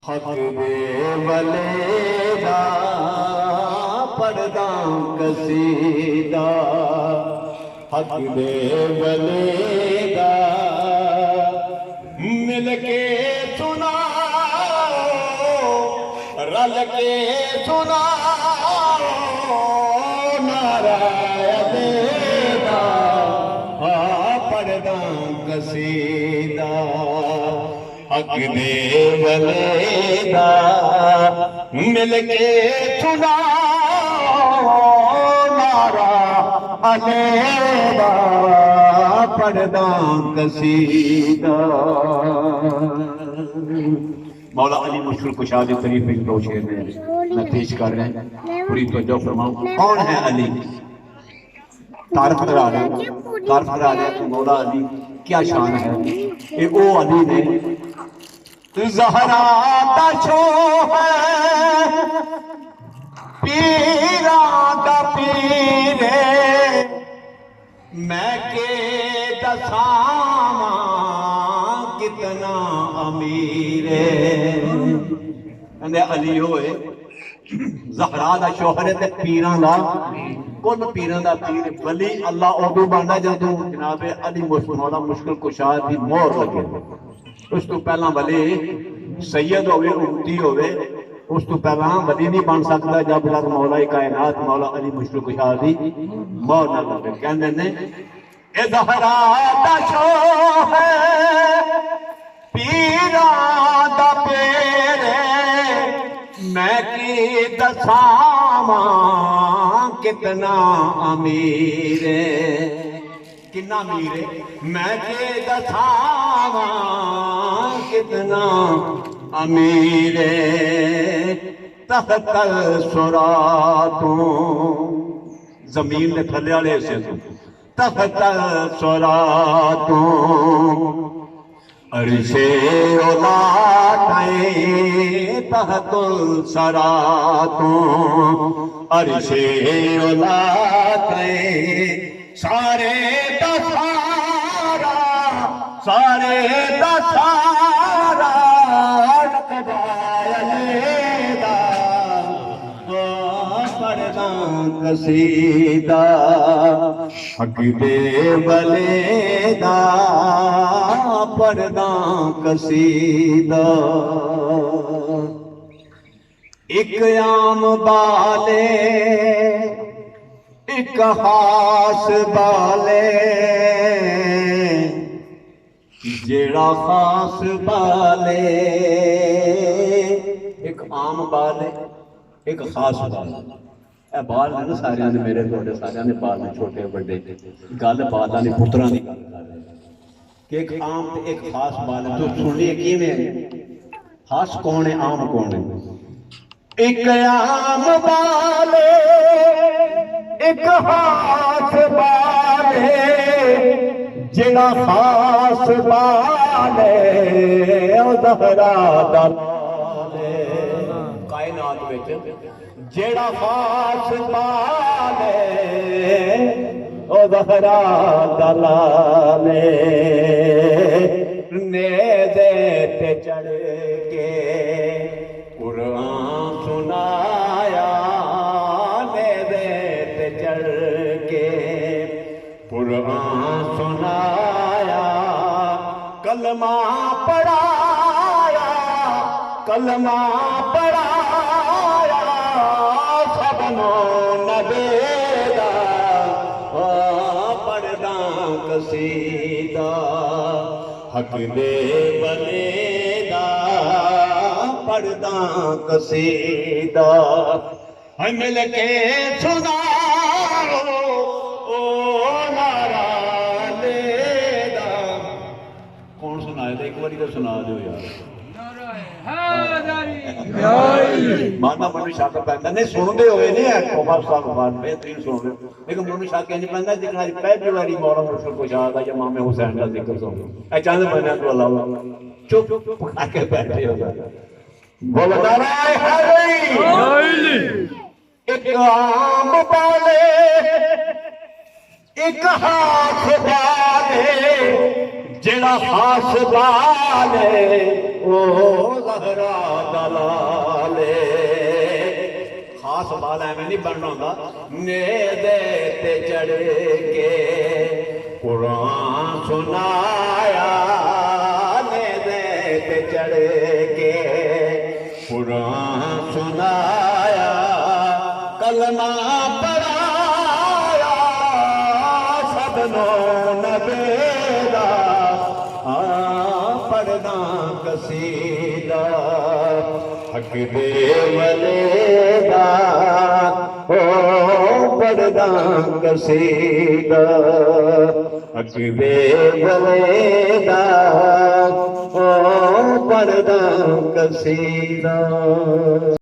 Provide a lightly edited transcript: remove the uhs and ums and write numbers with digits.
हक दे वलेदा पढ़दा कसीदा, हक दे वलेदा मिल के सुनाओ, रल के सुनाओ नारा देदा पढ़दा कसीदा। हक दे वलेदा मिल के सुनाओ नारा अलेदा पढ़दा कसीदा। मौला अली मुश्किल कुशा के तरीफ एक दो शेर में मैं पेश कर रहे हैं, पूरी तवज्जो फरमाओ। कौन है अली? तारफ करा रहे तो मौला अली क्या शान है। ये ओ अली ने ज़हरा दा शो है, पीरा दा पीरे मैं के दसावा कितना अमीरे। अली होए ज़हरा दा शोहर ते पीरां दा कुल पीरां दा पीर वली अल्लाह उदू बनदा जदों जनाबे अली मौला मुश्किल कुशा दी मोहर लगे। उस तो पहला वली सैयद होवे उम्मती होवे, उस तो पहला वली नहीं बन सकता जब तक मौला कायनात मौला अली मुश्किल कुशा दी मोहर ना लगे। कहंदे ने ए ज़हरा दा शो है, पीरा दा पेरे मैं की दसावा कितना अमीर कितना अमीर मैं के दसावा कितना अमीर। तहत सुरातों जमीन के थले वाले से तहत सुरातों अरशे औलादाए तहतुल सरातों अरशे औलादाए सारे दसारा नकबायलेदा पढ़दा कसीदा। हक दे वलेदा पढ़दा कसीदा। एक आम बाले एक खास बाले जेड़ा खास बाले। एक आम बाले एक खास बाले। बाल है ना सारिया ने मेरे थोड़े सारिया ने बाल ने छोटे बड़े गल बालों ने पुत्रा की गल कि एक आम ते एक खास बाल है। तो सुनिए किवें खास कौन है आम कौन है। एक आम बाले एक खास बाले जिना खास बाले ज़हरा दा कायनात विच जेड़ा खास बाले ओ ज़हरा दा लाले नेज़े ते चढ़ के कुरान सुनाया नेज़े ते चढ़ के कुरान सुनाया कलमा पढ़ाया कलमा पढ़ाया सबनो नबेदा पढ़दा कसीदा। हक दे वलेदा पढ़दा कसीदा। मिल के सुनाओ ओ नारा लेदा। कौन सुनाए एक बारी तो सुना दो यार। माना मनु शक पैदा नहीं सुनते हुए नहीं है बेहतरीन सुन रहे लेकिन मनु शक नहीं पैदा जितना पहली बारी मौला मुश्किल कुशा दा या इमाम हुसैन का जिक्र सुन चंद बने तो अलावा चुप आके बैठे हो जाए। बोलो नाराय हैदरी। एक आम बाले एक हाथ बाले जेड़ा खास बाले ओ ज़हरा दलाले खास बाल एवं नहीं बनना होंदा नेदे ते चढ़ के कुरान सुनाया नेदे ते चढ़ के कुरान सुनाया कलमा पढ़ाया सबनो नबेदा पढ़ना कसीदा हक दे वलेदा ओ पढ़ना कसीदा हक दे वलेदा ओ पढ़ना कसीदा।